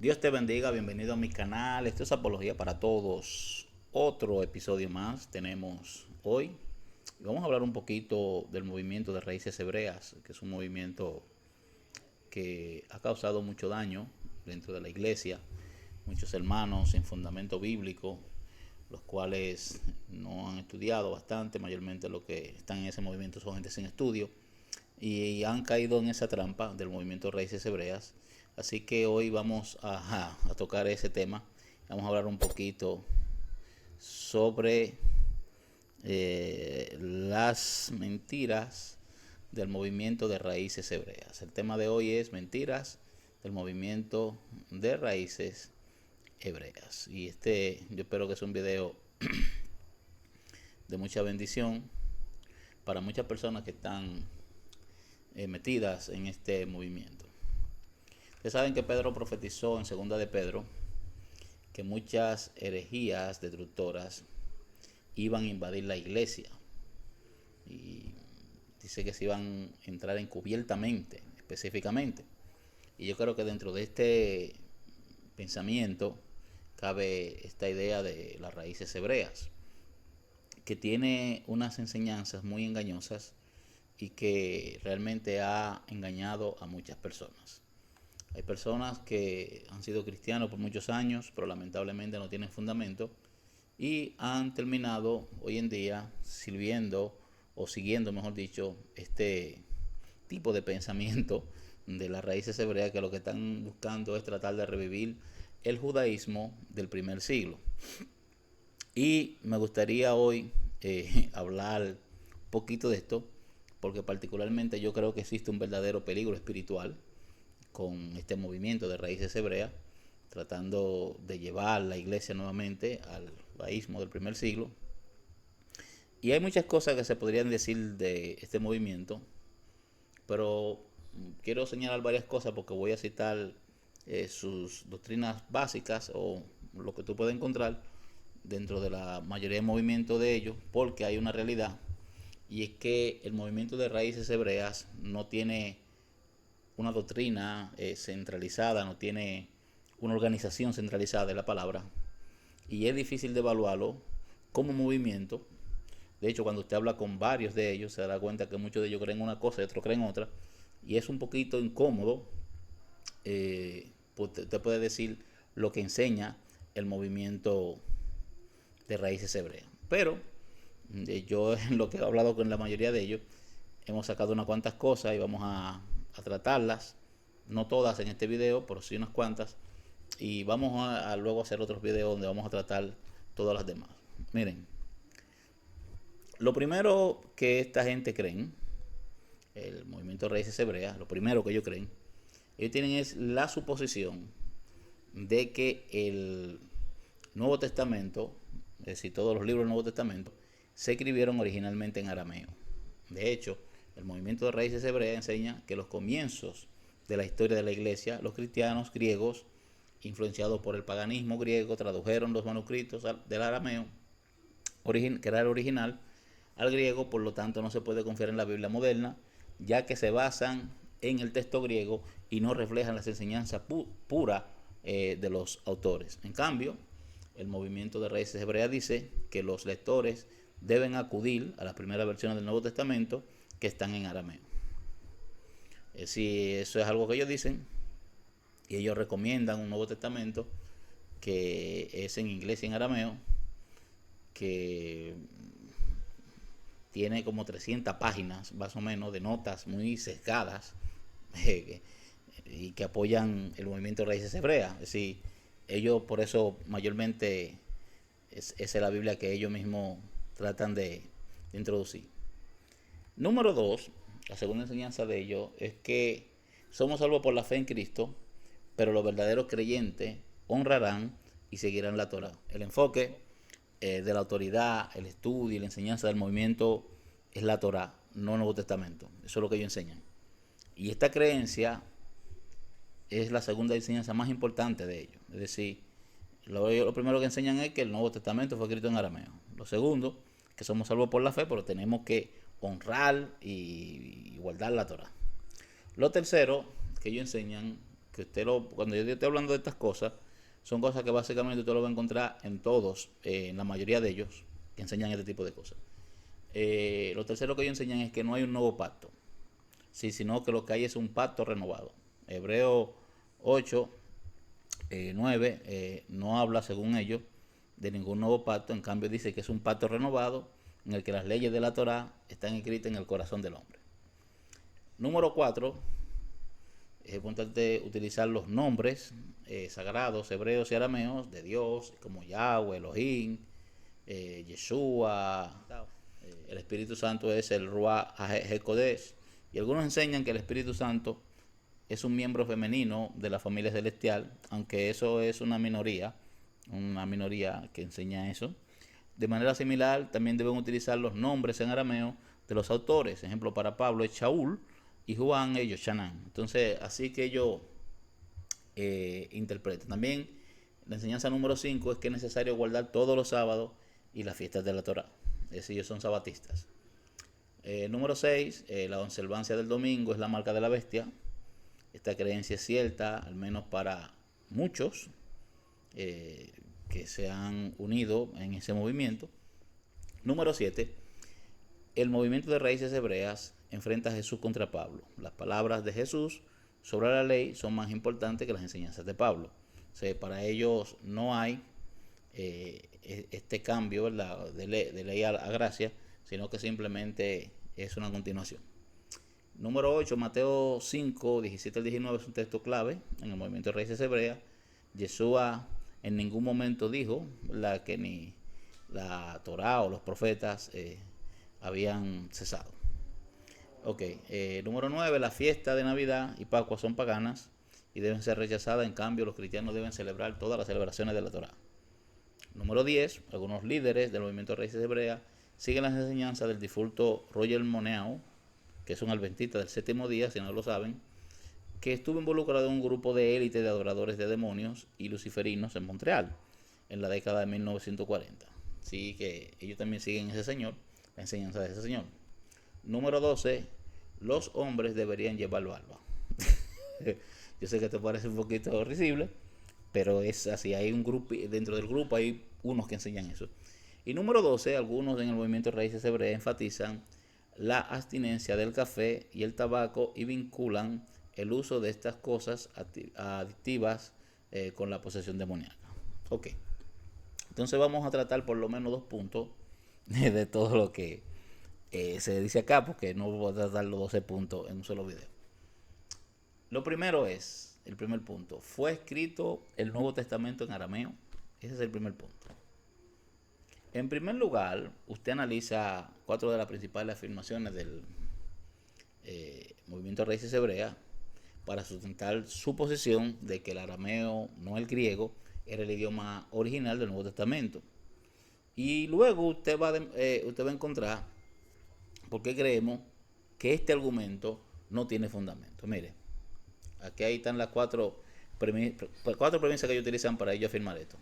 Dios te bendiga, bienvenido a mi canal. Esto es Apología para Todos. Otro episodio más tenemos hoy. Vamos a hablar un poquito del movimiento de raíces hebreas, que es un movimiento que ha causado mucho daño dentro de la iglesia. Muchos hermanos sin fundamento bíblico, los cuales no han estudiado bastante, mayormente los que están en ese movimiento son gente sin estudio y han caído en esa trampa del movimiento de raíces hebreas. Así que hoy vamos a tocar ese tema. Vamos a hablar un poquito sobre las mentiras del movimiento de raíces hebreas. El tema de hoy es mentiras del movimiento de raíces hebreas. Y yo espero que sea un video de mucha bendición para muchas personas que están metidas en este movimiento. Ustedes saben que Pedro profetizó en segunda de Pedro que muchas herejías destructoras iban a invadir la iglesia y dice que se iban a entrar encubiertamente, específicamente. Y yo creo que dentro de este pensamiento cabe esta idea de las raíces hebreas, que tiene unas enseñanzas muy engañosas y que realmente ha engañado a muchas personas. Hay personas que han sido cristianos por muchos años, pero lamentablemente no tienen fundamento y han terminado hoy en día sirviendo o siguiendo, mejor dicho, este tipo de pensamiento de las raíces hebreas, que lo que están buscando es tratar de revivir el judaísmo del primer siglo. Y me gustaría hoy hablar un poquito de esto, porque particularmente yo creo que existe un verdadero peligro espiritual con este movimiento de raíces hebreas, tratando de llevar la iglesia nuevamente al judaísmo del primer siglo. Y hay muchas cosas que se podrían decir de este movimiento, pero quiero señalar varias cosas porque voy a citar sus doctrinas básicas o lo que tú puedes encontrar dentro de la mayoría de movimientos de ellos, porque hay una realidad, y es que el movimiento de raíces hebreas no tiene una doctrina centralizada, no tiene una organización centralizada de la palabra, y es difícil de evaluarlo como movimiento. De hecho, cuando usted habla con varios de ellos, se dará cuenta que muchos de ellos creen una cosa y otros creen otra, y es un poquito incómodo. Pues usted puede decir lo que enseña el movimiento de raíces hebreas, pero yo en lo que he hablado con la mayoría de ellos hemos sacado unas cuantas cosas y vamos a tratarlas, no todas en este video, pero sí unas cuantas, y vamos a luego hacer otros videos donde vamos a tratar todas las demás. Miren, lo primero que esta gente creen, el movimiento de raíces hebreas, lo primero que ellos tienen es la suposición de que el Nuevo Testamento, es decir, todos los libros del Nuevo Testamento, se escribieron originalmente en arameo. De hecho, el movimiento de raíces hebreas enseña que los comienzos de la historia de la iglesia, los cristianos griegos, influenciados por el paganismo griego, tradujeron los manuscritos del arameo, que era el original, al griego. Por lo tanto no se puede confiar en la Biblia moderna, ya que se basan en el texto griego y no reflejan las enseñanzas puras de los autores. En cambio, el movimiento de raíces hebreas dice que los lectores deben acudir a las primeras versiones del Nuevo Testamento que están en arameo. Si eso es algo que ellos dicen, y ellos recomiendan un Nuevo Testamento que es en inglés y en arameo, que tiene como 300 páginas más o menos de notas muy sesgadas y que apoyan el movimiento de raíces hebreas. Es decir, ellos por eso mayormente esa es la Biblia que ellos mismos tratan de introducir. Número 2, la segunda enseñanza de ellos es que somos salvos por la fe en Cristo, pero los verdaderos creyentes honrarán y seguirán la Torah. El enfoque de la autoridad, el estudio y la enseñanza del movimiento es la Torah, no el Nuevo Testamento. Eso es lo que ellos enseñan. Y esta creencia es la segunda enseñanza más importante de ellos. Es decir, lo primero que enseñan es que el Nuevo Testamento fue escrito en arameo. Lo segundo, que somos salvos por la fe, pero tenemos que honrar y guardar la Torah. Lo tercero que ellos enseñan que cuando yo esté hablando de estas cosas, son cosas que básicamente usted lo va a encontrar en todos, en la mayoría de ellos, que enseñan este tipo de cosas. Lo tercero que ellos enseñan es que no hay un nuevo pacto, sí, sino que lo que hay es un pacto renovado. Hebreo 8, 9, no habla, según ellos, de ningún nuevo pacto. En cambio dice que es un pacto renovado en el que las leyes de la Torá están escritas en el corazón del hombre. Número 4, es importante utilizar los nombres sagrados hebreos y arameos de Dios, como Yahweh, Elohim, Yeshua. El Espíritu Santo es el Ruach HaKodesh. Y algunos enseñan que el Espíritu Santo es un miembro femenino de la familia celestial, aunque eso es una minoría que enseña eso. De manera similar, también deben utilizar los nombres en arameo de los autores. Ejemplo, para Pablo es Shaul y Juan es Yoshanan. Entonces, así que ellos interpretan. También la enseñanza número 5 es que es necesario guardar todos los sábados y las fiestas de la Torá. Es decir, ellos son sabatistas. Número 6, la observancia del domingo es la marca de la bestia. Esta creencia es cierta, al menos para muchos que se han unido en ese movimiento. Número 7, el movimiento de raíces hebreas enfrenta a Jesús contra Pablo. Las palabras de Jesús sobre la ley son más importantes que las enseñanzas de Pablo. O sea, para ellos no hay este cambio, ¿verdad?, de ley a gracia, sino que simplemente es una continuación. Número 8, Mateo 5, 17 al 19 es un texto clave en el movimiento de raíces hebreas. Yeshua en ningún momento dijo que ni la Torá o los profetas habían cesado. Ok, número 9, la fiesta de Navidad y Pascua son paganas y deben ser rechazadas. En cambio, los cristianos deben celebrar todas las celebraciones de la Torá. Número 10, algunos líderes del movimiento de raíces hebreas siguen las enseñanzas del difunto Roger Moneo, que es un adventista del séptimo día, si no lo saben, que estuvo involucrado en un grupo de élite de adoradores de demonios y luciferinos en Montreal en la década de 1940. Así que ellos también siguen ese señor, la enseñanza de ese señor. Número 12, los hombres deberían llevar barba. Yo sé que te parece un poquito risible, pero es así. Hay un grupo, dentro del grupo hay unos que enseñan eso. Y número 12, algunos en el movimiento de raíces hebreas enfatizan la abstinencia del café y el tabaco y vinculan el uso de estas cosas adictivas con la posesión demoníaca. Ok, entonces vamos a tratar por lo menos 2 puntos de todo lo que se dice acá, porque no voy a tratar los 12 puntos en un solo video. Lo primero es, el primer punto, ¿fue escrito el Nuevo Testamento en arameo? Ese es el primer punto. En primer lugar, usted analiza 4 de las principales afirmaciones del movimiento de raíces hebreas para sustentar su posición de que el arameo, no el griego, era el idioma original del Nuevo Testamento. Y luego usted va a encontrar por qué creemos que este argumento no tiene fundamento. Mire, aquí ahí están las 4 premisas que ellos utilizan para ellos afirmar esto.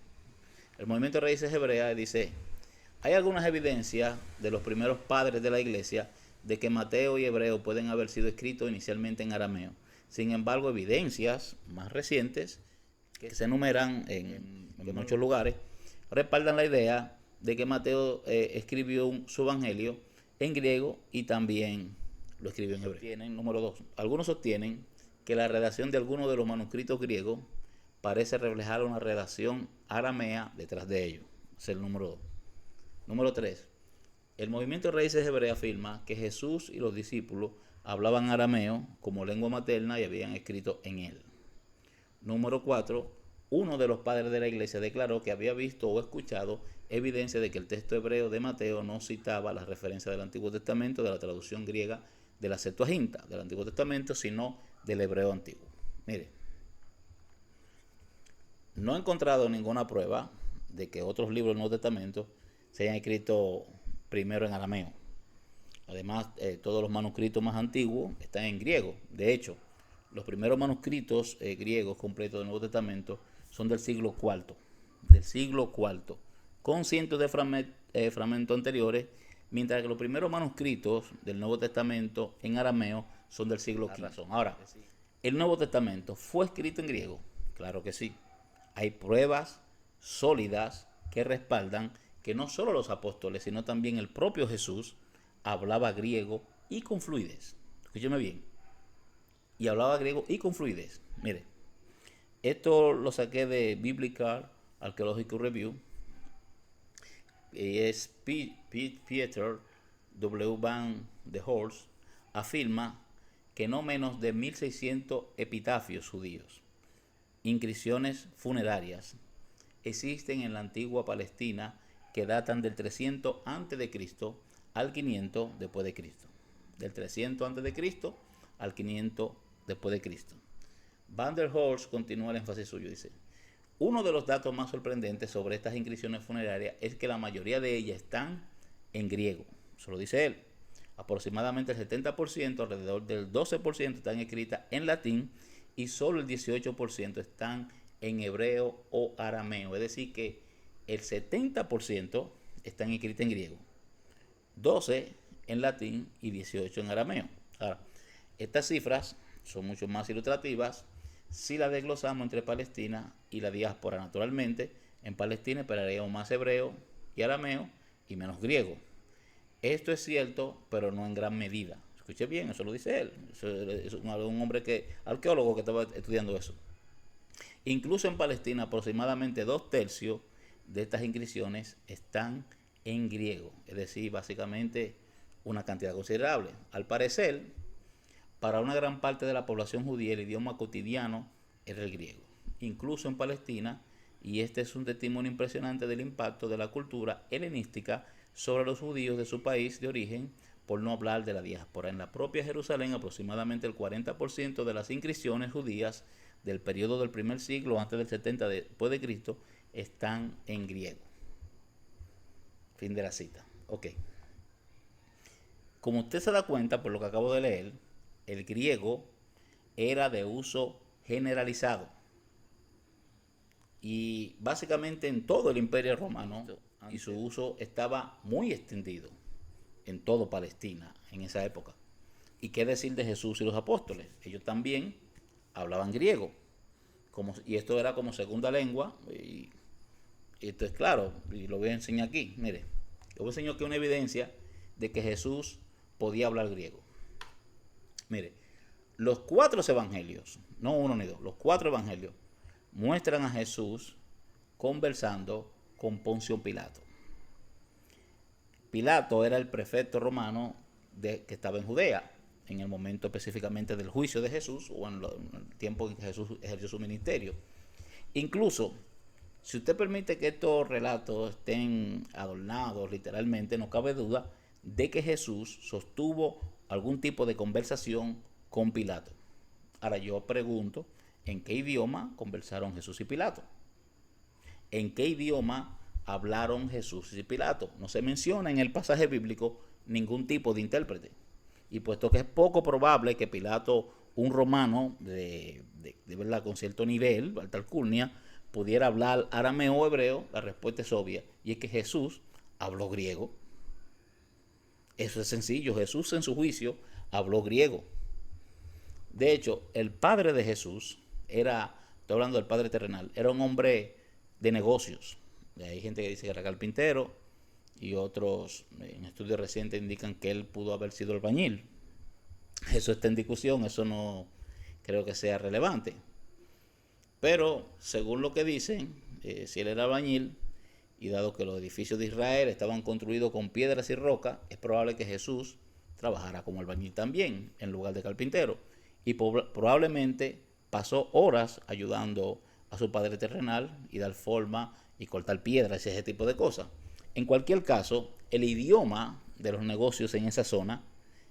El movimiento de raíces hebreas dice: hay algunas evidencias de los primeros padres de la iglesia de que Mateo y Hebreo pueden haber sido escritos inicialmente en arameo. Sin embargo, evidencias más recientes, que se enumeran en muchos lugares, respaldan la idea de que Mateo escribió su evangelio en griego y también lo escribió en hebreo. Número 2. Algunos sostienen que la redacción de algunos de los manuscritos griegos parece reflejar una redacción aramea detrás de ellos. Es el número 2. Número 3. El movimiento de raíces hebreas afirma que Jesús y los discípulos hablaban arameo como lengua materna y habían escrito en él. Número 4. Uno de los padres de la iglesia declaró que había visto o escuchado evidencia de que el texto hebreo de Mateo no citaba las referencias del Antiguo Testamento de la traducción griega de la Septuaginta del Antiguo Testamento, sino del hebreo antiguo. Mire, no he encontrado ninguna prueba de que otros libros del Nuevo Testamento se hayan escrito primero en arameo. Además, todos los manuscritos más antiguos están en griego. De hecho, los primeros manuscritos griegos completos del Nuevo Testamento son del siglo IV, con cientos de fragmentos anteriores, mientras que los primeros manuscritos del Nuevo Testamento en arameo son del siglo V. Ahora, ¿El Nuevo Testamento fue escrito en griego? Claro que sí. Hay pruebas sólidas que respaldan que no solo los apóstoles, sino también el propio Jesús hablaba griego y con fluidez. Escúcheme bien. Y hablaba griego y con fluidez. Mire, esto lo saqué de Biblical Archaeological Review. Y es Peter W. Van de Horst afirma que no menos de 1600 epitafios judíos, inscripciones funerarias, existen en la antigua Palestina que datan del 300 a.C. al 500 después de Cristo. Del 300 a.C. al 500 después de Cristo. Van der Horst continúa el énfasis suyo, dice: uno de los datos más sorprendentes sobre estas inscripciones funerarias es que la mayoría de ellas están en griego. Eso lo dice él. Aproximadamente el 70%, alrededor del 12% están escritas en latín y solo el 18% están en hebreo o arameo. Es decir, que el 70% están escritas en griego, 12 en latín y 18 en arameo. Ahora, estas cifras son mucho más ilustrativas si las desglosamos entre Palestina y la diáspora. Naturalmente, en Palestina esperaríamos más hebreo y arameo y menos griego. Esto es cierto, pero no en gran medida. Escuche bien, eso lo dice él. Es un hombre arqueólogo que estaba estudiando eso. Incluso en Palestina, aproximadamente 2/3 de estas inscripciones están en griego. Es decir, básicamente una cantidad considerable. Al parecer, para una gran parte de la población judía, el idioma cotidiano era el griego, incluso en Palestina, y este es un testimonio impresionante del impacto de la cultura helenística sobre los judíos de su país de origen, por no hablar de la diáspora. En la propia Jerusalén, aproximadamente el 40% de las inscripciones judías del periodo del primer siglo, antes del 70 después de Cristo, están en griego. Fin de la cita. Ok. Como usted se da cuenta por lo que acabo de leer, el griego era de uso generalizado y básicamente en todo el Imperio Romano, y su uso estaba muy extendido en todo Palestina en esa época. ¿Y qué decir de Jesús y los apóstoles? Ellos también hablaban griego, y esto era como segunda lengua, y esto es claro, y lo voy a enseñar aquí. Mire, yo voy a enseñar aquí una evidencia de que Jesús podía hablar griego. Mire, los 4 evangelios, no uno ni dos, los 4 evangelios muestran a Jesús conversando con Poncio Pilato. Pilato era el prefecto romano que estaba en Judea, en el momento específicamente del juicio de Jesús, o en el tiempo en que Jesús ejerció su ministerio. Incluso, si usted permite que estos relatos estén adornados literalmente, no cabe duda de que Jesús sostuvo algún tipo de conversación con Pilato. Ahora yo pregunto, ¿en qué idioma conversaron Jesús y Pilato? ¿En qué idioma hablaron Jesús y Pilato? No se menciona en el pasaje bíblico ningún tipo de intérprete. Y puesto que es poco probable que Pilato, un romano de verdad con cierto nivel, alta alcurnia, pudiera hablar arameo o hebreo, la respuesta es obvia, y es que Jesús habló griego. Eso es sencillo, Jesús en su juicio habló griego. De hecho, el padre de Jesús estoy hablando del padre terrenal, era un hombre de negocios. Hay gente que dice que era carpintero y otros en estudios recientes indican que él pudo haber sido albañil. Eso está en discusión, eso no creo que sea relevante. Pero según lo que dicen, si él era albañil, y dado que los edificios de Israel estaban construidos con piedras y roca, es probable que Jesús trabajara como albañil también, en lugar de carpintero. Y probablemente pasó horas ayudando a su padre terrenal y dar forma y cortar piedras y ese tipo de cosas. En cualquier caso, el idioma de los negocios en esa zona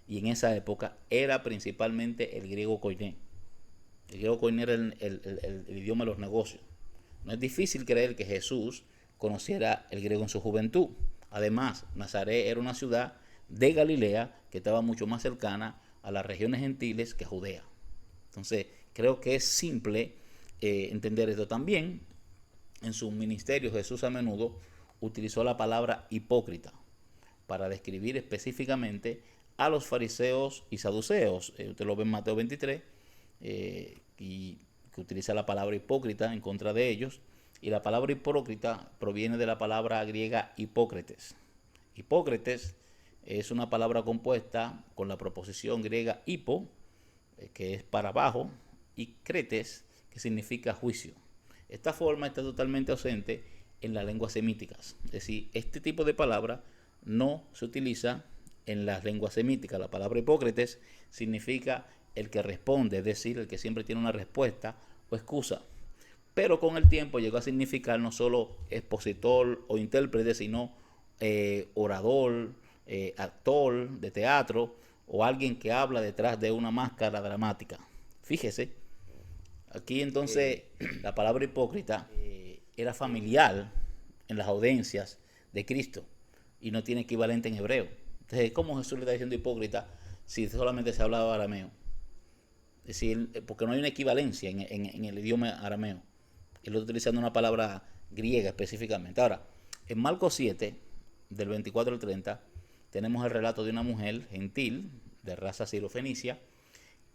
y en esa época era principalmente el griego koiné. El griego koiné era el idioma de los negocios. No es difícil creer que Jesús conociera el griego en su juventud. Además, Nazaret era una ciudad de Galilea que estaba mucho más cercana a las regiones gentiles que a Judea. Entonces, creo que es simple entender esto también. En su ministerio, Jesús a menudo utilizó la palabra hipócrita para describir específicamente a los fariseos y saduceos. Usted lo ve en Mateo 23, y que utiliza la palabra hipócrita en contra de ellos. Y la palabra hipócrita proviene de la palabra griega hipócrates. Hipócrates es una palabra compuesta con la proposición griega hipo, que es para abajo, y cretes, que significa juicio. Esta forma está totalmente ausente en las lenguas semíticas. Es decir, este tipo de palabra no se utiliza en las lenguas semíticas. La palabra hipócrates significa el que responde, es decir, el que siempre tiene una respuesta o excusa. Pero con el tiempo llegó a significar no solo expositor o intérprete, sino orador, actor de teatro o alguien que habla detrás de una máscara dramática. Fíjese, aquí entonces la palabra hipócrita era familiar en las audiencias de Cristo y no tiene equivalente en hebreo. Entonces, ¿cómo Jesús le está diciendo hipócrita si solamente se hablaba arameo? Es decir, porque no hay una equivalencia en el idioma arameo. Él está utilizando una palabra griega específicamente. Ahora, en Marcos 7, del 24 al 30, tenemos el relato de una mujer gentil de raza sirofenicia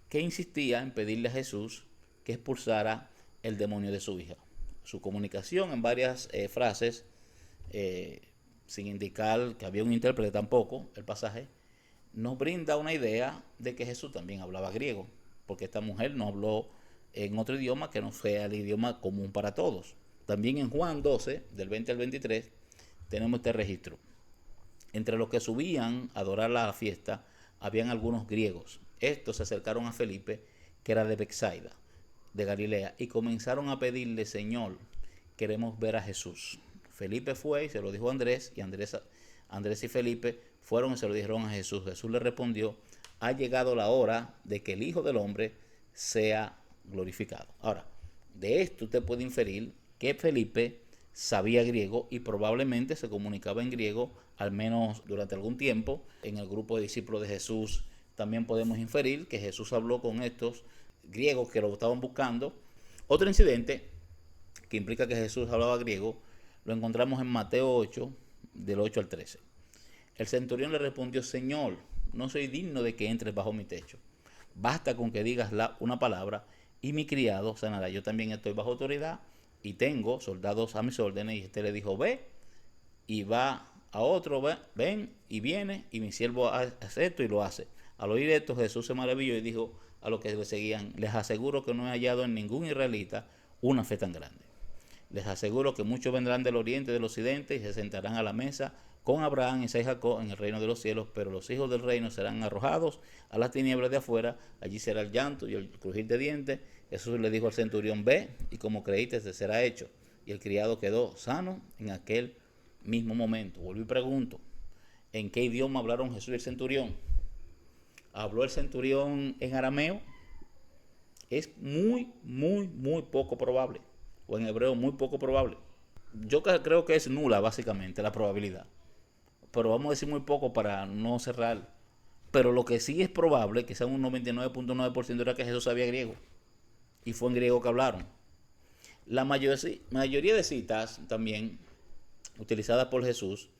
que insistía en pedirle a Jesús que expulsara el demonio de su hija. Su comunicación en varias frases, sin indicar que había un intérprete tampoco, el pasaje, nos brinda una idea de que Jesús también hablaba griego, porque esta mujer no habló en otro idioma que no sea el idioma común para todos. También en Juan 12, del 20 al 23, tenemos este registro. Entre los que subían a adorar la fiesta, habían algunos griegos. Estos se acercaron a Felipe, que era de Betsaida, de Galilea, y comenzaron a pedirle: Señor, queremos ver a Jesús. Felipe fue y se lo dijo a Andrés, y Andrés y Felipe fueron y se lo dijeron a Jesús. Jesús le respondió: ha llegado la hora de que el Hijo del Hombre sea glorificado. Ahora, de esto usted puede inferir que Felipe sabía griego y probablemente se comunicaba en griego, al menos durante algún tiempo. En el grupo de discípulos de Jesús también podemos inferir que Jesús habló con estos griegos que lo estaban buscando. Otro incidente que implica que Jesús hablaba griego lo encontramos en Mateo 8, del 8 al 13. El centurión le respondió: Señor, no soy digno de que entres bajo mi techo. Basta con que digas una palabra y mi criado sanará. Yo también estoy bajo autoridad y tengo soldados a mis órdenes. Y este le dijo: ve, y va a otro: ven, y viene, y mi siervo hace esto y lo hace. Al oír esto, Jesús se maravilló y dijo a los que le seguían: les aseguro que no he hallado en ningún israelita una fe tan grande. Les aseguro que muchos vendrán del oriente y del occidente y se sentarán a la mesa con Abraham, Isaac y Jacob en el reino de los cielos, pero los hijos del reino serán arrojados a las tinieblas de afuera. Allí será el llanto y el crujir de dientes. Jesús le dijo al centurión: ve, y como creíste te será hecho. Y el criado quedó sano en aquel mismo momento. Vuelvo y pregunto: ¿en qué idioma hablaron Jesús y el centurión? ¿Habló el centurión en arameo? Es muy poco probable. O en hebreo, muy poco probable. Yo creo que es nula, básicamente, la probabilidad. Pero vamos a decir muy poco para no cerrar. Pero lo que sí es probable, que sea un 99.9%, era que Jesús sabía griego. Y fue en griego que hablaron. La mayoría de citas también utilizadas por Jesús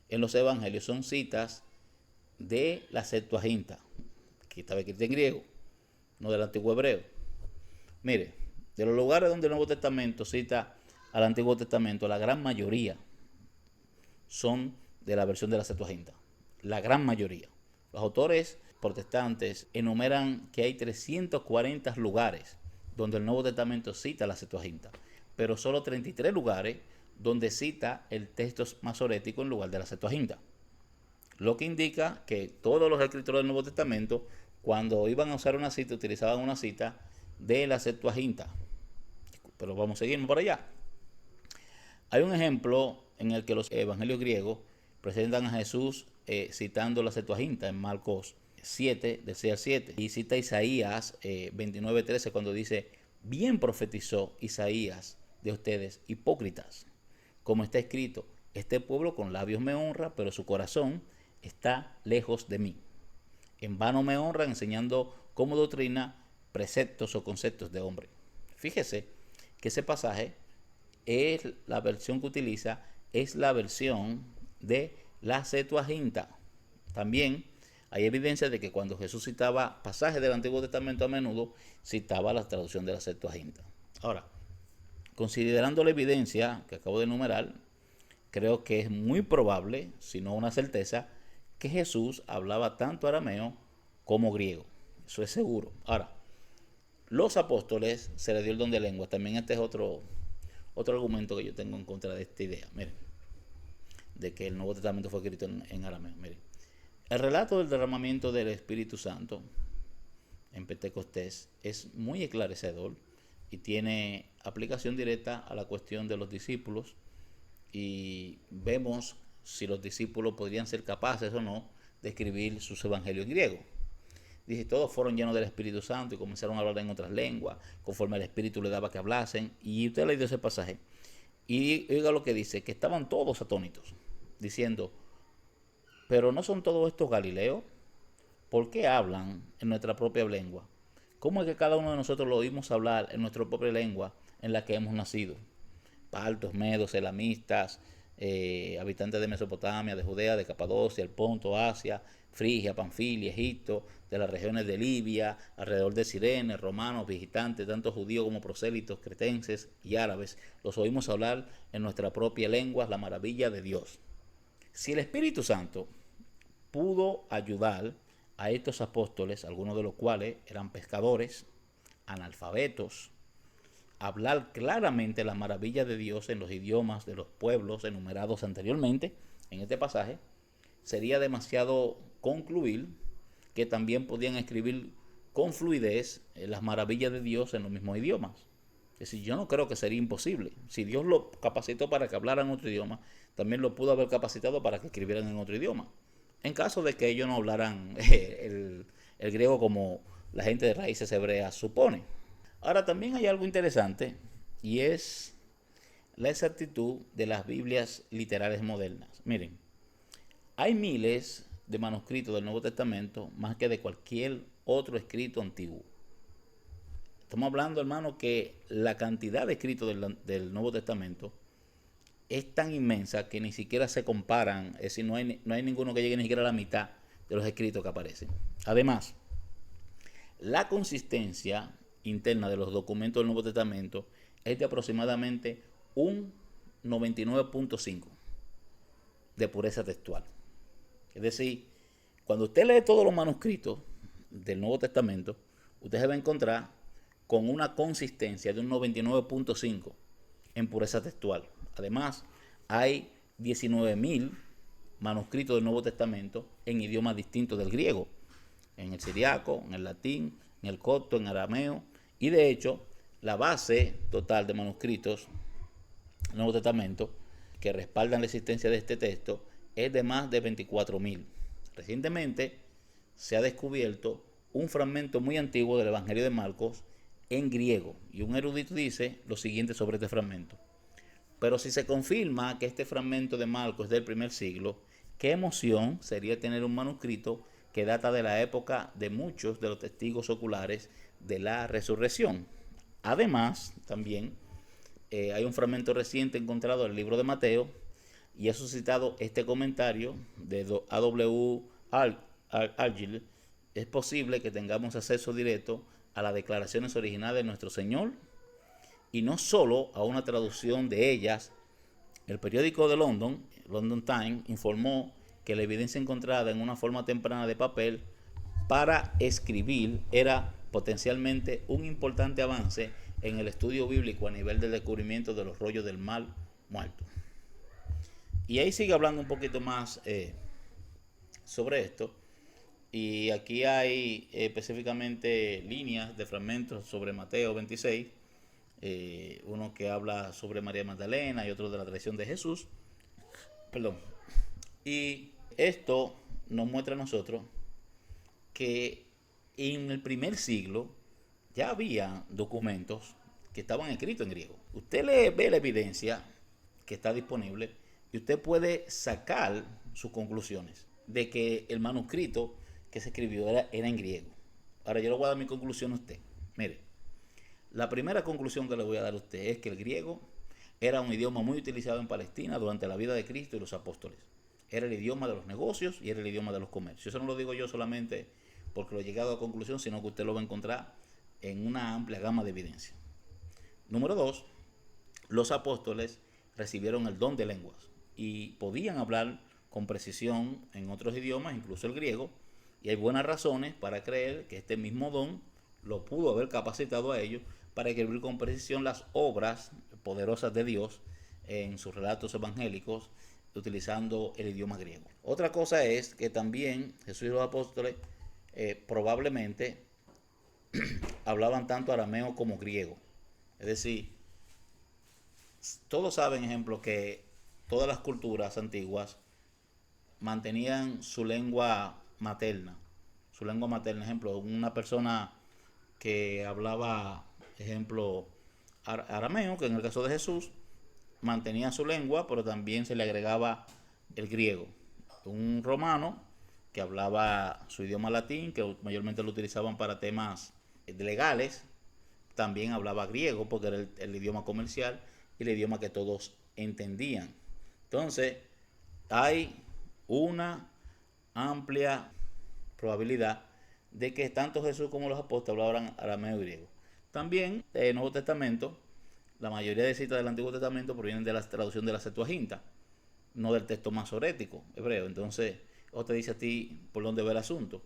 en los evangelios son citas de la Septuaginta, que estaba escrita en griego, no del antiguo hebreo. Mire, de los lugares donde el Nuevo Testamento cita al Antiguo Testamento, la gran mayoría son de la versión de la Septuaginta. La gran mayoría. Los autores protestantes enumeran que hay 340 lugares donde el Nuevo Testamento cita la Septuaginta, pero solo 33 lugares donde cita el texto masorético en lugar de la Septuaginta. Lo que indica que todos los escritores del Nuevo Testamento, cuando iban a usar una cita, utilizaban una cita de la Septuaginta. Pero vamos a seguir por allá. Hay un ejemplo en el que los evangelios griegos presentan a Jesús citando la Septuaginta en Marcos 7, del 6 al 7. Y cita Isaías 29:13 cuando dice: bien profetizó Isaías de ustedes, hipócritas, como está escrito: este pueblo con labios me honra, pero su corazón está lejos de mí. En vano me honran enseñando como doctrina preceptos o conceptos de hombre. Fíjese que ese pasaje es la versión que utiliza, es la versión de la Septuaginta. También Hay evidencia de que cuando Jesús citaba pasajes del Antiguo Testamento a menudo citaba la traducción de la Septuaginta. Ahora, considerando la evidencia que acabo de enumerar, creo que es muy probable, si no una certeza, que Jesús hablaba tanto arameo como griego. Eso es seguro. Ahora, los apóstoles se les dio el don de lengua. También este es otro argumento que yo tengo en contra de esta idea. Miren, de que el Nuevo Testamento fue escrito en arameo. Miren, el relato del derramamiento del Espíritu Santo en Pentecostés es muy esclarecedor y tiene aplicación directa a la cuestión de los discípulos, y vemos si los discípulos podrían ser capaces o no de escribir sus evangelios en griego. Dice, todos fueron llenos del Espíritu Santo y comenzaron a hablar en otras lenguas, conforme el Espíritu le daba que hablasen. Y usted ha leído ese pasaje. Y oiga lo que dice, que estaban todos atónitos, diciendo, pero ¿no son todos estos galileos? ¿Por qué hablan en nuestra propia lengua? ¿Cómo es que cada uno de nosotros lo oímos hablar en nuestra propia lengua en la que hemos nacido? Partos, medos, elamistas, habitantes de Mesopotamia, de Judea, de Capadocia, el Ponto, Asia, Frigia, Panfilia, Egipto, de las regiones de Libia, alrededor de Cirene, romanos, visitantes, tanto judíos como prosélitos, cretenses y árabes, los oímos hablar en nuestra propia lengua la maravilla de Dios. Si el Espíritu Santo pudo ayudar a estos apóstoles, algunos de los cuales eran pescadores, analfabetos, hablar claramente las maravillas de Dios en los idiomas de los pueblos enumerados anteriormente en este pasaje, sería demasiado concluir que también podían escribir con fluidez las maravillas de Dios en los mismos idiomas. Es decir, yo no creo que sería imposible. Si Dios lo capacitó para que hablaran otro idioma, también lo pudo haber capacitado para que escribieran en otro idioma. En caso de que ellos no hablaran el griego como la gente de raíces hebreas supone. Ahora también hay algo interesante, y es la exactitud de las Biblias literales modernas. Miren, hay miles de manuscritos del Nuevo Testamento, más que de cualquier otro escrito antiguo. Estamos hablando, hermano, que la cantidad de escritos del Nuevo Testamento es tan inmensa que ni siquiera se comparan, es decir, no hay ninguno que llegue ni siquiera a la mitad de los escritos que aparecen. Además, la consistencia interna de los documentos del Nuevo Testamento es de aproximadamente un 99.5 de pureza textual. Es decir, cuando usted lee todos los manuscritos del Nuevo Testamento, usted se va a encontrar con una consistencia de un 99.5 en pureza textual. Además, hay 19.000 manuscritos del Nuevo Testamento en idiomas distintos del griego, en el siriaco, en el latín, en el copto, en arameo, y de hecho, la base total de manuscritos del Nuevo Testamento que respaldan la existencia de este texto es de más de 24.000. Recientemente se ha descubierto un fragmento muy antiguo del Evangelio de Marcos en griego, y un erudito dice lo siguiente sobre este fragmento. Pero si se confirma que este fragmento de Marcos es del primer siglo, qué emoción sería tener un manuscrito que data de la época de muchos de los testigos oculares de la resurrección. Además, también hay un fragmento reciente encontrado en el libro de Mateo, y ha suscitado este comentario de A.W. Argyll. Es posible que tengamos acceso directo a las declaraciones originales de nuestro Señor, y no solo a una traducción de ellas. El periódico de London Times, informó que la evidencia encontrada en una forma temprana de papel para escribir era potencialmente un importante avance en el estudio bíblico a nivel del descubrimiento de los rollos del Mar Muerto. Y ahí sigue hablando un poquito más sobre esto. Y aquí hay específicamente líneas de fragmentos sobre Mateo 26, uno que habla sobre María Magdalena y otro de la traición de Jesús. Perdón. Y esto nos muestra a nosotros que en el primer siglo ya había documentos que estaban escritos en griego. Usted ve la evidencia que está disponible y usted puede sacar sus conclusiones de que el manuscrito que se escribió era en griego. Ahora yo le voy a dar mi conclusión a usted. Mire, la primera conclusión que le voy a dar a usted es que el griego era un idioma muy utilizado en Palestina durante la vida de Cristo y los apóstoles. era el idioma de los negocios y era el idioma de los comercios. Eso no lo digo yo solamente porque lo he llegado a conclusión, sino que usted lo va a encontrar en una amplia gama de evidencia. Número 2, los apóstoles recibieron el don de lenguas y podían hablar con precisión en otros idiomas, incluso el griego, y hay buenas razones para creer que este mismo don lo pudo haber capacitado a ellos para escribir con precisión las obras poderosas de Dios en sus relatos evangélicos utilizando el idioma griego. Otra cosa es que también Jesús y los apóstoles probablemente hablaban tanto arameo como griego. Es decir, todos saben, ejemplo, que todas las culturas antiguas mantenían su lengua materna. Su lengua materna, ejemplo, una persona que hablaba, ejemplo, arameo, que en el caso de Jesús, mantenía su lengua, pero también se le agregaba el griego. Un romano que hablaba su idioma latín, que mayormente lo utilizaban para temas legales, también hablaba griego, porque era el idioma comercial y el idioma que todos entendían. Entonces, hay una amplia probabilidad de que tanto Jesús como los apóstoles hablaban arameo y griego. También en el Nuevo Testamento, la mayoría de citas del Antiguo Testamento provienen de la traducción de la Septuaginta, no del texto masorético hebreo. Entonces, o te dice a ti por dónde va el asunto.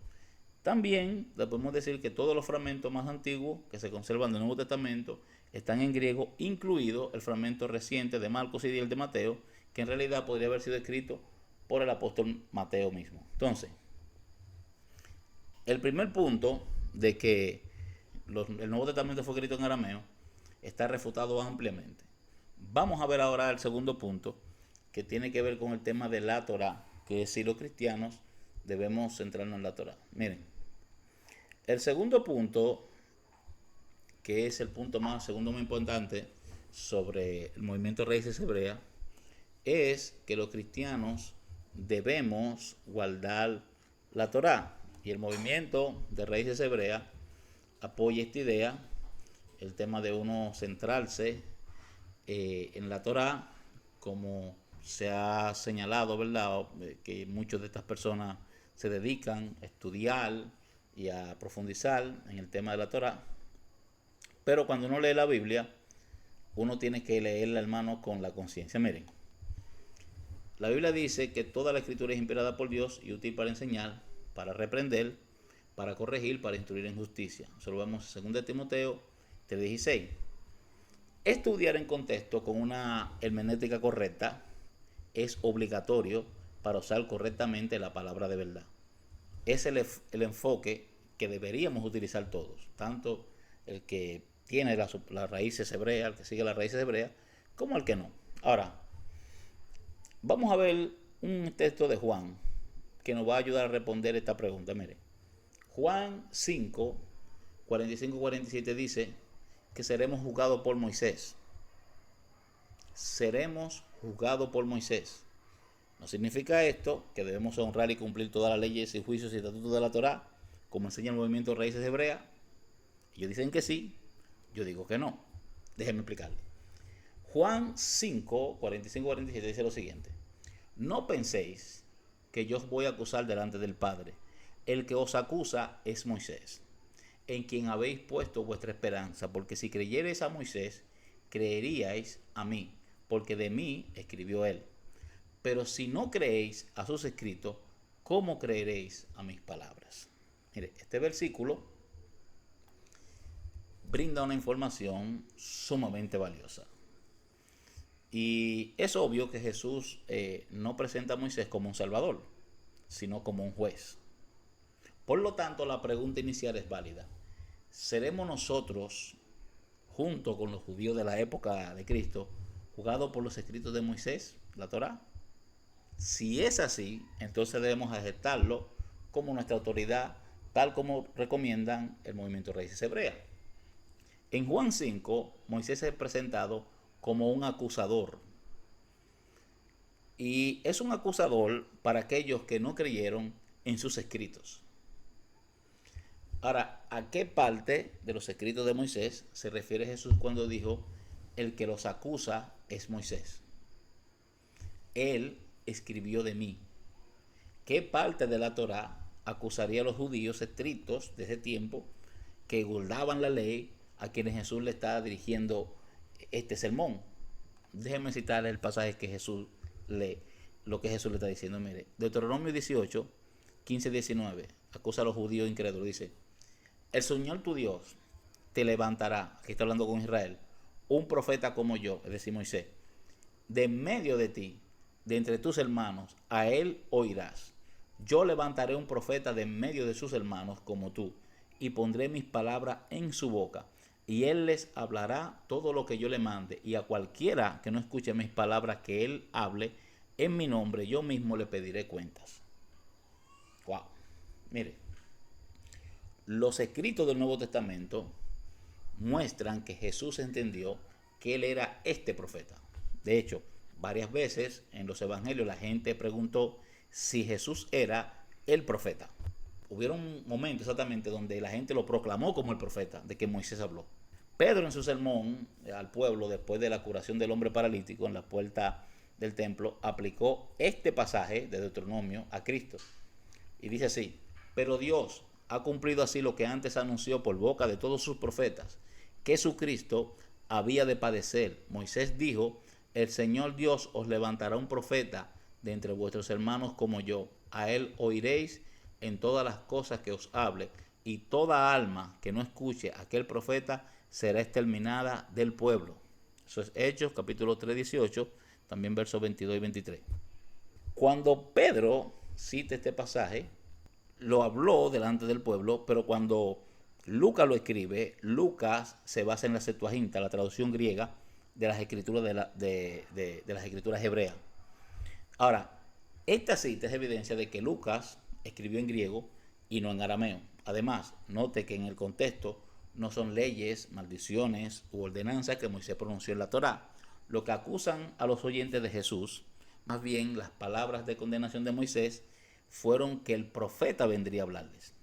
También le podemos decir que todos los fragmentos más antiguos que se conservan del Nuevo Testamento están en griego, incluido el fragmento reciente de Marcos y el de Mateo, que en realidad podría haber sido escrito por el apóstol Mateo mismo. Entonces, el primer punto de que el Nuevo Testamento fue escrito en arameo está refutado ampliamente. Vamos a ver ahora el segundo punto, que tiene que ver con el tema de la Torá, que es si los cristianos debemos centrarnos en la Torá. Miren, el segundo punto, que es el punto segundo más importante sobre el movimiento de Raíces Hebreas, es que los cristianos debemos guardar la Torá. Y el movimiento de Raíces Hebreas apoya esta idea, el tema de uno centrarse en la Torá, como se ha señalado, ¿verdad? Que muchas de estas personas se dedican a estudiar y a profundizar en el tema de la Torá. Pero cuando uno lee la Biblia, uno tiene que leerla, hermano, con la conciencia. Miren, la Biblia dice que toda la escritura es inspirada por Dios y útil para enseñar, para reprender, para corregir, para instruir en justicia. Eso lo vemos en 2 Timoteo 3:16. Estudiar en contexto con una hermenéutica correcta es obligatorio para usar correctamente la palabra de verdad. Es el enfoque que deberíamos utilizar todos, tanto el que tiene las raíces hebreas, el que sigue las raíces hebreas, como el que no. Ahora, vamos a ver un texto de Juan que nos va a ayudar a responder esta pregunta. Mire, Juan 5, 45-47 dice que seremos juzgados por Moisés. Seremos juzgados por Moisés. No significa esto que debemos honrar y cumplir todas las leyes y juicios y estatutos de la Torá, como enseña el movimiento de Raíces Hebreas. Ellos dicen que sí, yo digo que no. Déjenme explicarle. Juan 5, 45-47 dice lo siguiente: no penséis que yo os voy a acusar delante del Padre. El que os acusa es Moisés, en quien habéis puesto vuestra esperanza, porque si creyereis a Moisés, creeríais a mí, porque de mí escribió él. Pero si no creéis a sus escritos, ¿cómo creeréis a mis palabras? Mire, este versículo brinda una información sumamente valiosa. Y es obvio que Jesús no presenta a Moisés como un salvador, sino como un juez. Por lo tanto, la pregunta inicial es válida. ¿Seremos nosotros, junto con los judíos de la época de Cristo, juzgados por los escritos de Moisés, la Torá? Si es así, entonces debemos aceptarlo como nuestra autoridad, tal como recomiendan el movimiento de Raíces Hebreas. En Juan 5, Moisés es presentado como un acusador. Y es un acusador para aquellos que no creyeron en sus escritos. Ahora, ¿a qué parte de los escritos de Moisés se refiere Jesús cuando dijo: el que los acusa es Moisés? Él escribió de mí. ¿qué parte de la Torá acusaría a los judíos estrictos de ese tiempo que guardaban la ley, a quienes Jesús le está dirigiendo este sermón? Déjenme citarles el pasaje que Jesús lee, lo que Jesús le está diciendo. Mire, Deuteronomio 18, 15, 19, acusa a los judíos incrédulos, dice: el Señor tu Dios te levantará, aquí está hablando con Israel, un profeta como yo, es decir, Moisés, de en medio de ti, de entre tus hermanos, a él oirás. Yo levantaré un profeta de en medio de sus hermanos como tú, y pondré mis palabras en su boca, y él les hablará todo lo que yo le mande, y a cualquiera que no escuche mis palabras que él hable en mi nombre, yo mismo le pediré cuentas. Wow. Mire, los escritos del Nuevo Testamento muestran que Jesús entendió que él era este profeta. De hecho, varias veces en los evangelios la gente preguntó si Jesús era el profeta. Hubieron momentos exactamente donde la gente lo proclamó como el profeta de que Moisés habló. Pedro, en su sermón al pueblo después de la curación del hombre paralítico en la puerta del templo, aplicó este pasaje de Deuteronomio a Cristo. Y dice así: pero Dios ha cumplido así lo que antes anunció por boca de todos sus profetas, que Jesucristo había de padecer. Moisés dijo: el Señor Dios os levantará un profeta de entre vuestros hermanos como yo. A él oiréis en todas las cosas que os hable, y toda alma que no escuche a aquel profeta será exterminada del pueblo. Eso es Hechos capítulo 3, 18, también versos 22 y 23. Cuando Pedro cita este pasaje, lo habló delante del pueblo, pero cuando Lucas lo escribe, Lucas se basa en la Septuaginta, la traducción griega de las escrituras de las escrituras hebreas. Ahora, esta cita es evidencia de que Lucas escribió en griego y no en arameo. Además, note que en el contexto no son leyes, maldiciones u ordenanzas que Moisés pronunció en la Torá. Lo que acusan a los oyentes de Jesús, más bien las palabras de condenación de Moisés, fueron que el profeta vendría a hablarles.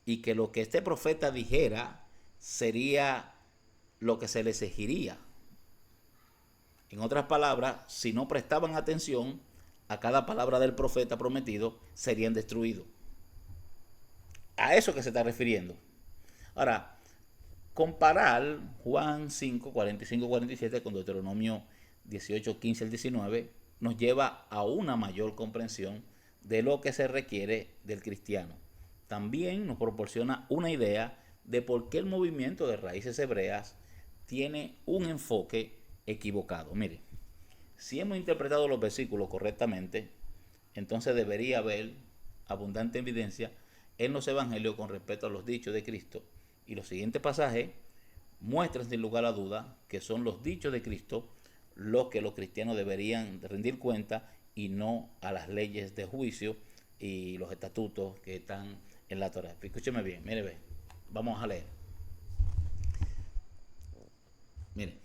Y que lo que este profeta dijera sería lo que se les exigiría. En otras palabras, si no prestaban atención a cada palabra del profeta prometido, serían destruidos. A eso que se está refiriendo. Ahora, comparar Juan 5, 45, 47 con Deuteronomio 18, 15 al 19 nos lleva a una mayor comprensión de lo que se requiere del cristiano. También nos proporciona una idea de por qué el movimiento de raíces hebreas tiene un enfoque equivocado. Mire, si hemos interpretado los versículos correctamente, entonces debería haber abundante evidencia en los evangelios con respecto a los dichos de Cristo. Y los siguientes pasajes muestran sin lugar a duda que son los dichos de Cristo los que los cristianos deberían rendir cuenta, y no a las leyes de juicio y los estatutos que están en la Torá. Escúcheme bien, mire, ve. Vamos a leer. Mire,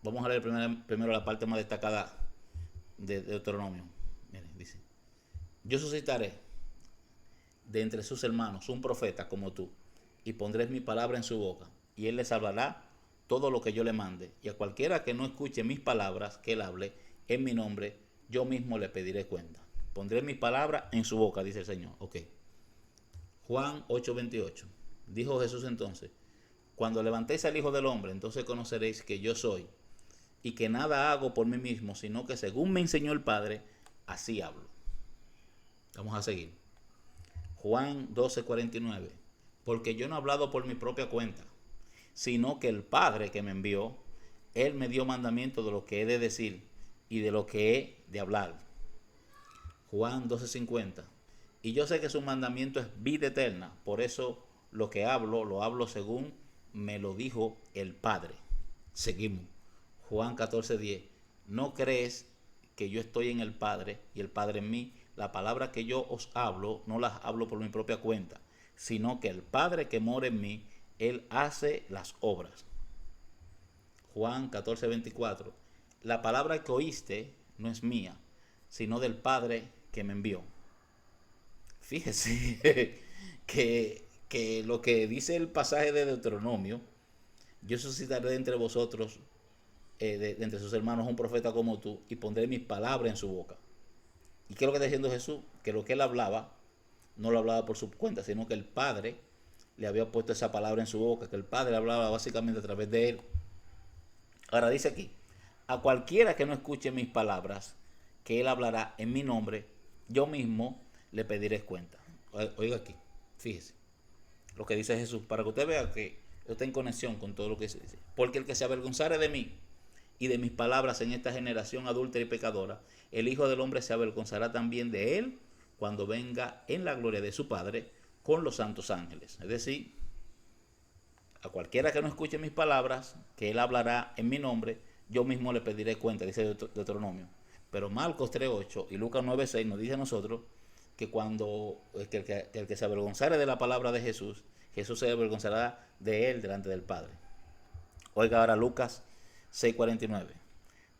vamos a leer primero la parte más destacada de Deuteronomio. Mire, dice: yo suscitaré de entre sus hermanos un profeta como tú, y pondré mi palabra en su boca, y él les hablará todo lo que yo le mande, y a cualquiera que no escuche mis palabras que él hable en mi nombre, yo mismo le pediré cuenta. Pondré mis palabras en su boca, dice el Señor. Ok. Juan 8:28. Dijo Jesús entonces: cuando levantéis al Hijo del Hombre, entonces conoceréis que yo soy, y que nada hago por mí mismo, sino que según me enseñó el Padre, así hablo. Vamos a seguir. Juan 12:49. Porque yo no he hablado por mi propia cuenta, sino que el Padre que me envió, él me dio mandamiento de lo que he de decir y de lo que he de hablar. Juan 12:50. Y yo sé que su mandamiento es vida eterna, por eso lo que hablo, lo hablo según me lo dijo el Padre. Seguimos. Juan 14:10. ¿No crees que yo estoy en el Padre y el Padre en mí? La palabra que yo os hablo, no las hablo por mi propia cuenta, sino que el Padre que mora en mí, él hace las obras. Juan 14:24. La palabra que oíste no es mía, sino del Padre que me envió. Fíjese que lo que dice el pasaje de Deuteronomio: yo suscitaré de entre vosotros, de entre sus hermanos, un profeta como tú, y pondré mis palabras en su boca. ¿Y qué es lo que está diciendo Jesús? Que lo que él hablaba, no lo hablaba por su cuenta, sino que el Padre le había puesto esa palabra en su boca, que el Padre hablaba básicamente a través de él. Ahora dice aquí, a cualquiera que no escuche mis palabras, que él hablará en mi nombre, yo mismo le pediré cuenta. Oiga aquí, fíjese lo que dice Jesús, para que usted vea que está en conexión con todo lo que se dice. Porque el que se avergonzare de mí y de mis palabras en esta generación adúltera y pecadora, el Hijo del Hombre se avergonzará también de él cuando venga en la gloria de su Padre con los santos ángeles. Es decir, a cualquiera que no escuche mis palabras, que él hablará en mi nombre, yo mismo le pediré cuenta, dice Deuteronomio. Pero Marcos 3.8 y Lucas 9.6 nos dice a nosotros que cuando el que se avergonzare de la palabra de Jesús, Jesús se avergonzará de él delante del Padre. Oiga ahora Lucas 6.49.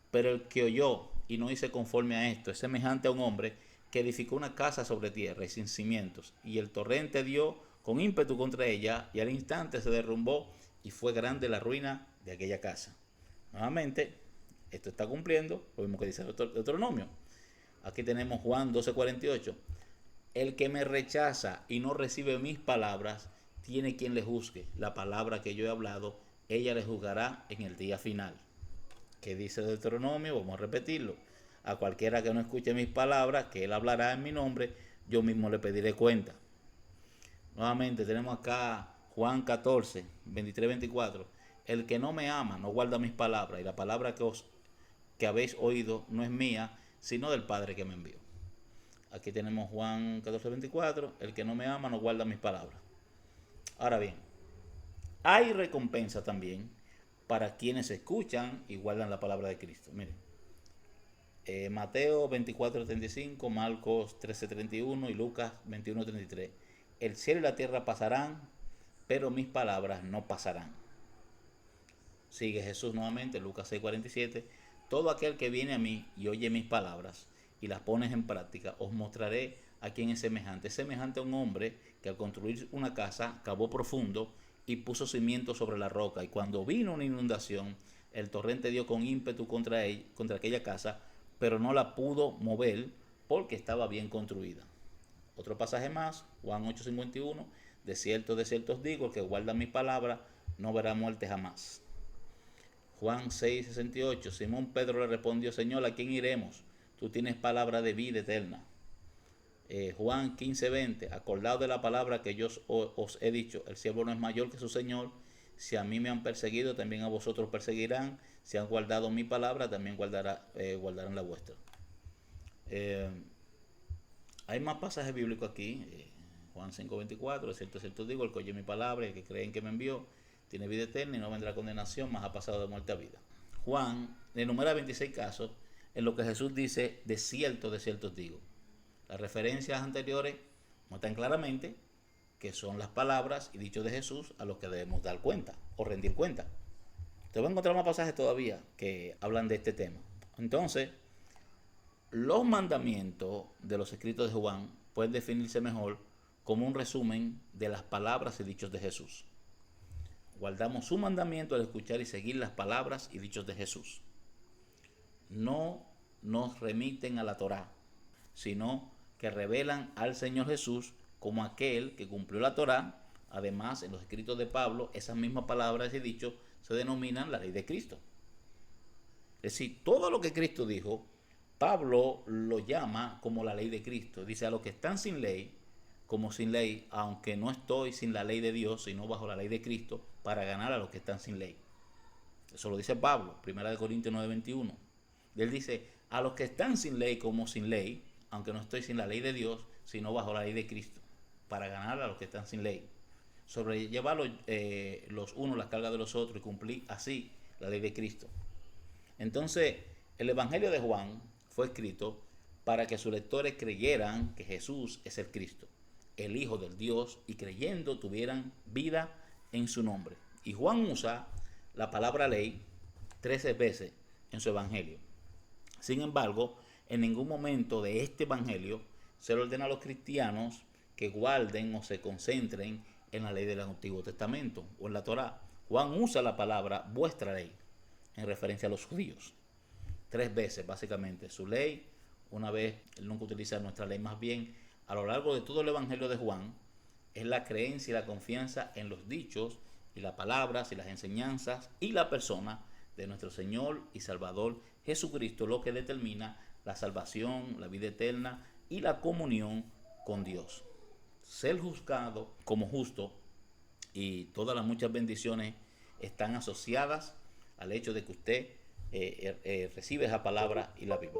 Pero el que oyó y no hice conforme a esto es semejante a un hombre que edificó una casa sobre tierra y sin cimientos, y el torrente dio con ímpetu contra ella, y al instante se derrumbó, y fue grande la ruina de aquella casa. Nuevamente, esto está cumpliendo lo mismo que dice Deuteronomio. Aquí tenemos Juan 12:48. El que me rechaza y no recibe mis palabras, tiene quien le juzgue. La palabra que yo he hablado, ella le juzgará en el día final. ¿Qué dice Deuteronomio? Vamos a repetirlo. A cualquiera que no escuche mis palabras, que él hablará en mi nombre, yo mismo le pediré cuenta. Nuevamente tenemos acá Juan 14, 23, 24. El que no me ama no guarda mis palabras, y la palabra que habéis oído no es mía, sino del Padre que me envió. Aquí tenemos Juan 14, 24. El que no me ama no guarda mis palabras. Ahora bien, hay recompensa también para quienes escuchan y guardan la palabra de Cristo. Miren, Mateo 24:35, Marcos 13:31 y Lucas 21:33. El cielo y la tierra pasarán, pero mis palabras no pasarán. Sigue Jesús nuevamente, Lucas 6:47. Todo aquel que viene a mí y oye mis palabras y las pones en práctica, os mostraré a quién es semejante. Es semejante a un hombre que al construir una casa cavó profundo y puso cimientos sobre la roca. Y cuando vino una inundación, el torrente dio con ímpetu contra aquella casa, pero no la pudo mover porque estaba bien construida. Otro pasaje más, Juan 8:51. De cierto os digo, el que guarda mi palabra no verá muerte jamás. Juan 6:68. Simón Pedro le respondió: Señor, ¿a quién iremos? Tú tienes palabra de vida eterna. Juan 15:20. Acordaos de la palabra que yo os he dicho: el siervo no es mayor que su Señor. Si a mí me han perseguido, también a vosotros perseguirán. Si han guardado mi palabra, también guardarán la vuestra. Hay más pasajes bíblicos aquí. Juan 5:24. De cierto os digo, el que oye mi palabra y el que cree en que me envió, tiene vida eterna y no vendrá condenación, mas ha pasado de muerte a vida. Juan enumera 26 casos en los que Jesús dice: de cierto os digo. Las referencias anteriores muestran claramente que son las palabras y dichos de Jesús a los que debemos dar cuenta o rendir cuenta. Te voy a encontrar más pasajes todavía que hablan de este tema. Entonces, los mandamientos de los escritos de Juan pueden definirse mejor como un resumen de las palabras y dichos de Jesús. Guardamos su mandamiento al escuchar y seguir las palabras y dichos de Jesús. No nos remiten a la Torá, sino que revelan al Señor Jesús como aquel que cumplió la Torá. Además, en los escritos de Pablo, esas mismas palabras y dichos se denominan la ley de Cristo. Es decir, todo lo que Cristo dijo, Pablo lo llama como la ley de Cristo. Dice: a los que están sin ley, como sin ley, aunque no estoy sin la ley de Dios, sino bajo la ley de Cristo, para ganar a los que están sin ley. Eso lo dice Pablo, 1 Corintios 9:21. Él dice: a los que están sin ley como sin ley, aunque no estoy sin la ley de Dios, sino bajo la ley de Cristo, para ganar a los que están sin ley. Sobrellevar los unos las cargas de los otros y cumplir así la ley de Cristo. Entonces, el Evangelio de Juan fue escrito para que sus lectores creyeran que Jesús es el Cristo, el Hijo del Dios, y creyendo tuvieran vida en su nombre. Y Juan usa la palabra ley 13 veces en su Evangelio. Sin embargo, en ningún momento de este Evangelio se le ordena a los cristianos que guarden o se concentren en la ley del Antiguo Testamento o en la Torá. Juan usa la palabra vuestra ley en referencia a los judíos. 3 veces básicamente: su ley, una vez, él nunca utiliza nuestra ley, más bien a lo largo de todo el Evangelio de Juan, es la creencia y la confianza en los dichos y las palabras y las enseñanzas y la persona de nuestro Señor y Salvador Jesucristo lo que determina la salvación, la vida eterna y la comunión con Dios. Ser juzgado como justo y todas las muchas bendiciones están asociadas al hecho de que usted recibe esa palabra y la vive.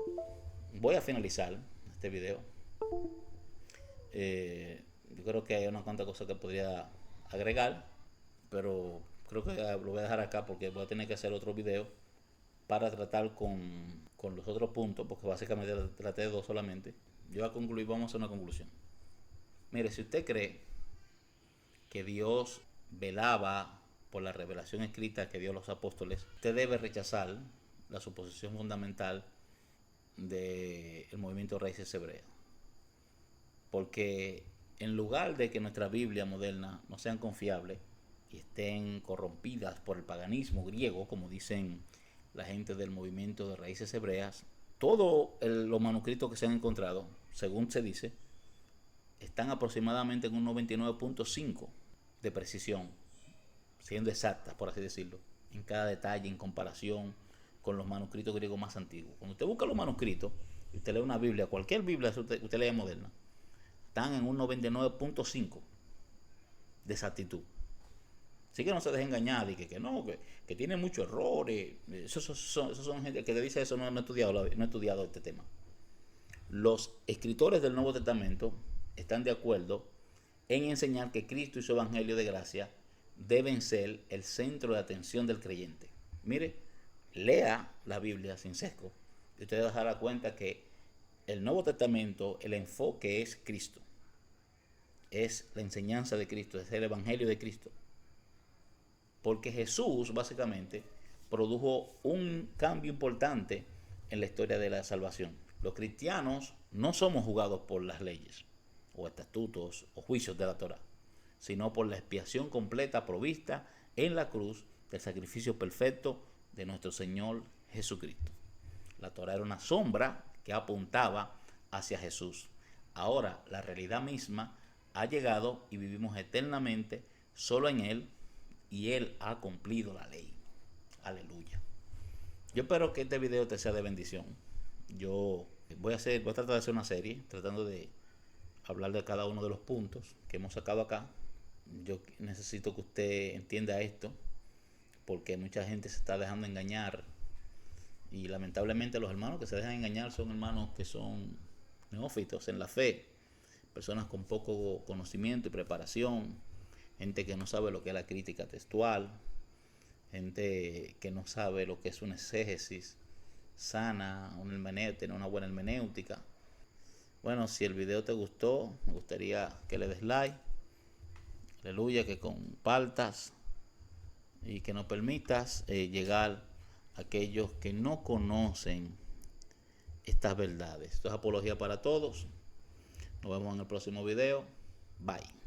Voy a finalizar este video. Yo creo que hay unas cuantas cosas que podría agregar, pero creo que lo voy a dejar acá porque voy a tener que hacer otro video para tratar con los otros puntos, porque básicamente traté de dos solamente. Yo voy a concluir, vamos a hacer una conclusión. Mire, si usted cree que Dios velaba por la revelación escrita que dio a los apóstoles, usted debe rechazar la suposición fundamental del movimiento de Raíces Hebreas. Porque en lugar de que nuestra Biblia moderna no sean confiables y estén corrompidas por el paganismo griego, como dicen la gente del movimiento de Raíces Hebreas, todos los manuscritos que se han encontrado, según se dice, están aproximadamente en un 99.5 de precisión, siendo exactas, por así decirlo, en cada detalle, en comparación con los manuscritos griegos más antiguos. Cuando usted busca los manuscritos y usted lee una Biblia, cualquier Biblia que usted lea moderna, están en un 99.5 de exactitud. Así que no se deje engañar y que no, que tiene muchos errores. Esos son gente que te dice eso, no ha estudiado este tema. Los escritores del Nuevo Testamento están de acuerdo en enseñar que Cristo y su Evangelio de gracia deben ser el centro de atención del creyente. Mire, lea la Biblia sin sesgo y usted se dará cuenta que el Nuevo Testamento, el enfoque es Cristo, es la enseñanza de Cristo, es el Evangelio de Cristo, porque Jesús básicamente produjo un cambio importante en la historia de la salvación. Los cristianos no somos juzgados por las leyes o estatutos o juicios de la Torá, sino por la expiación completa provista en la cruz del sacrificio perfecto de nuestro Señor Jesucristo. La Torá era una sombra que apuntaba hacia Jesús. Ahora la realidad misma ha llegado y vivimos eternamente solo en Él, y Él ha cumplido la ley. Aleluya. Yo espero que este video te sea de bendición. Yo voy a tratar de hacer una serie tratando de hablar de cada uno de los puntos que hemos sacado acá. Yo necesito que usted entienda esto, porque mucha gente se está dejando engañar, y lamentablemente los hermanos que se dejan engañar son hermanos que son neófitos en la fe, personas con poco conocimiento y preparación, gente que no sabe lo que es la crítica textual, gente que no sabe lo que es una exégesis sana, tener una buena hermenéutica. Bueno, si el video te gustó, me gustaría que le des like, aleluya, que compartas y que nos permitas llegar a aquellos que no conocen estas verdades. Esto es apología para todos. Nos vemos en el próximo video. Bye.